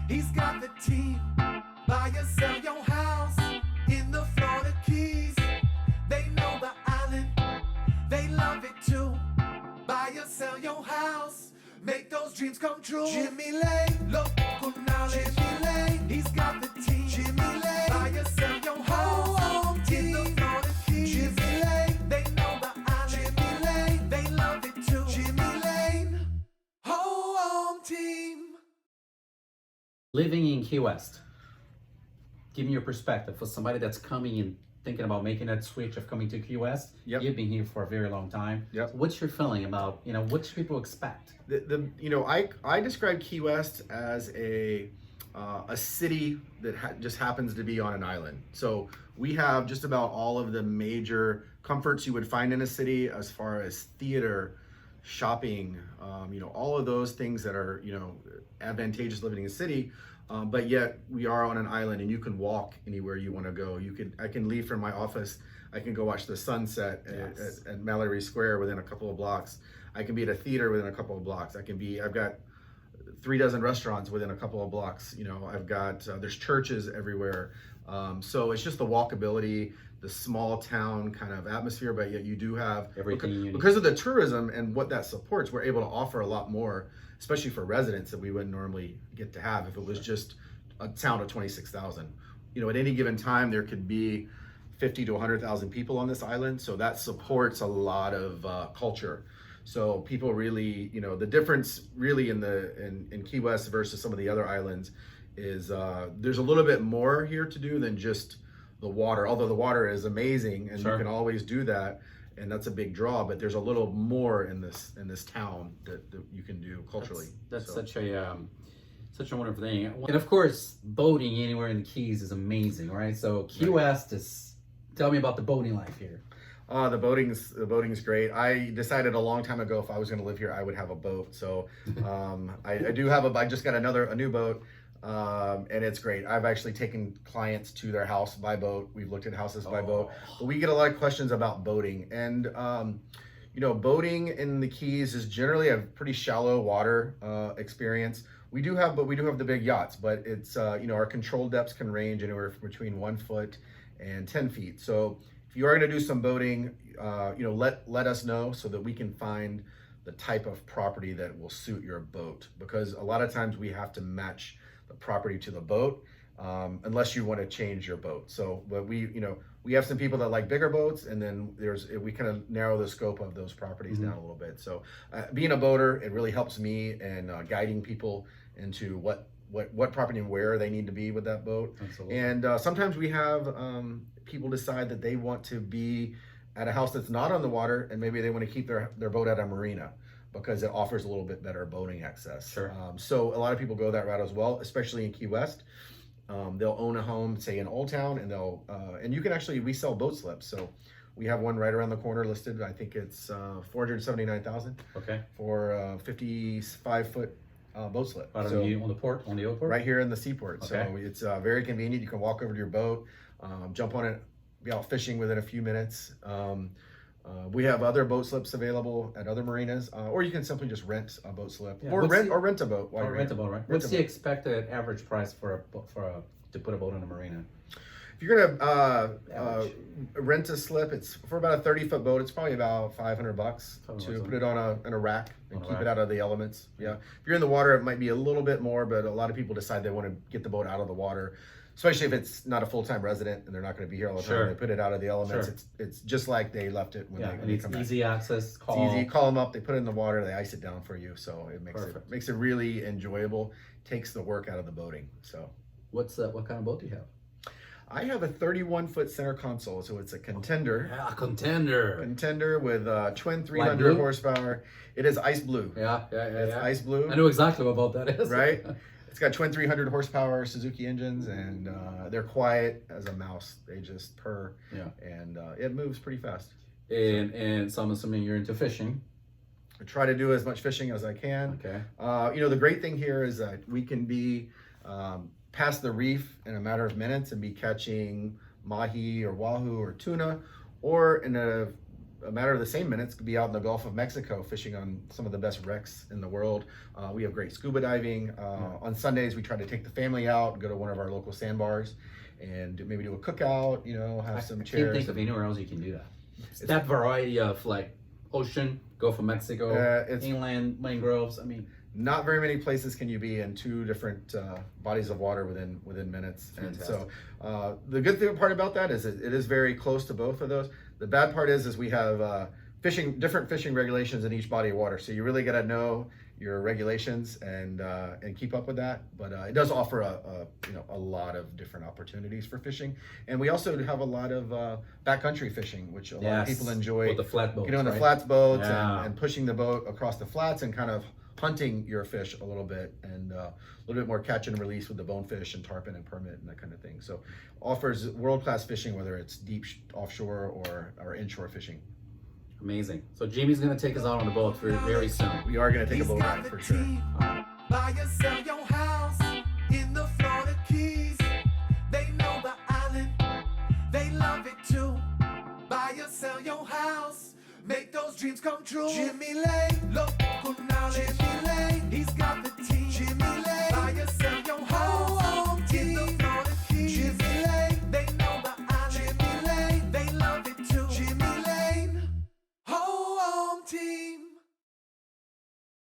He's got the team. Buy or sell your house in the Florida Keys. They know the island, they love it too. Buy or sell your house, make those dreams come true. Jimmy Lane, local knowledge. Jimmy Lane, he's got the team. Jimmy Lane, buy or sell your house in the Florida Keys. Jimmy Lane, they know the island. Jimmy Lane, they love it too. Jimmy Lane, home team. Living in Key West, give me your perspective for somebody that's coming and thinking about making that switch of coming to Key West. Yep. You've been here for a very long time. Yep. So what's your feeling about, what should people expect? I describe Key West as a city that just happens to be on an island. So we have just about all of the major comforts you would find in a city, as far as theater, shopping, all of those things that are advantageous living in a city. But yet we are on an island, and you can walk anywhere you want to go. I can leave from my office. I can go watch the sunset at Mallory Square within a couple of blocks. I can be at a theater within a couple of blocks. I've got 3 dozen restaurants within a couple of blocks. I've got, there's churches everywhere. So it's just the walkability, the small town kind of atmosphere, but yet you do have, Everything because of the tourism and what that supports, we're able to offer a lot more, especially for residents, that we wouldn't normally get to have if it was just a town of 26,000. At any given time, there could be 50 to 100,000 people on this island. So that supports a lot of culture. So people really, the difference really in Key West versus some of the other islands is there's a little bit more here to do than just the water. Although the water is amazing, and Sure. you can always do that, and that's a big draw. But there's a little more in this town that you can do culturally. That's such a wonderful thing. And of course, boating anywhere in the Keys is amazing, right? So Key West is. Tell me about the boating life here. The boating's great. I decided a long time ago if I was going to live here, I would have a boat. So I do have I just got a new boat, and it's great. I've actually taken clients to their house by boat. We've looked at houses by boat, but we get a lot of questions about boating. And boating in the Keys is generally a pretty shallow water experience. We do have the big yachts, but it's our control depths can range anywhere from between 1 foot and 10 feet. So if you are going to do some boating, let us know so that we can find the type of property that will suit your boat, because a lot of times we have to match the property to the boat, unless you want to change your boat. So, but we have some people that like bigger boats, and then we kind of narrow the scope of those properties down a little bit. So being a boater, it really helps me in guiding people into what property and where they need to be with that boat. Absolutely. And sometimes we have people decide that they want to be at a house that's not on the water, and maybe they want to keep their boat at a marina because it offers a little bit better boating access. Sure. So a lot of people go that route as well, especially in Key West. They'll own a home, say in Old Town, and and you can we sell boat slips. So we have one right around the corner listed. I think it's $479,000 for a 55-foot boat slip. On the port, on the old port? Right here in the seaport. Okay. So it's very convenient. You can walk over to your boat, jump on it, be out fishing within a few minutes. We have other boat slips available at other marinas, or you can simply just rent a boat slip, or rent a boat. Rent a boat, right? What's the expected average price to put a boat on a marina? If you're gonna rent a slip, it's for about a 30-foot boat. It's probably about $500 to put it on a rack and keep it out of the elements. Yeah. If you're in the water, it might be a little bit more, but a lot of people decide they want to get the boat out of the water, especially if it's not a full-time resident and they're not going to be here all the time. They put it out of the elements. Sure. It's just like they left it when they come back. Easy access. It's easy. Call them up. They put it in the water. They ice it down for you, so it makes it really enjoyable. Takes the work out of the boating. So, what kind of boat do you have? I have a 31-foot center console, so it's a contender. Yeah, a contender. Contender with twin 300 horsepower. It is ice blue. It's ice blue. I know exactly what boat that is. Right? It's got twin 300 horsepower Suzuki engines, and they're quiet as a mouse. They just purr. Yeah. And it moves pretty fast. And so I'm assuming you're into fishing. I try to do as much fishing as I can. Okay. The great thing here is that we can be past the reef in a matter of minutes and be catching mahi or wahoo or tuna, or in a a matter of the same minutes, could be out in the Gulf of Mexico fishing on some of the best wrecks in the world. We have great scuba diving. On Sundays, we try to take the family out, go to one of our local sandbars, and maybe do a cookout. Have some chairs. I can't think of anywhere else you can do that. That variety of like ocean, Gulf of Mexico, inland mangroves. I mean, not very many places can you be in two different bodies of water within minutes. And so the good thing part about that is it is very close to both of those. The bad part is we have different fishing regulations in each body of water. So you really got to know your regulations and keep up with that. But it does offer a lot of different opportunities for fishing. And we also have a lot of backcountry fishing, which a lot of people enjoy. With the flat boats, the flats boats and pushing the boat across the flats and kind of hunting your fish a little bit, and a little bit more catch and release with the bonefish and tarpon and permit and that kind of thing. So offers world-class fishing, whether it's deep offshore or inshore fishing. Amazing. So Jamie's going to take us out on the boat very soon. We are going to take a boat ride for sure. Buy or sell your house in the Florida Keys. They know the island, they love it too. Buy or sell your house, make those dreams come true. Jimmy Lane, local knowledge.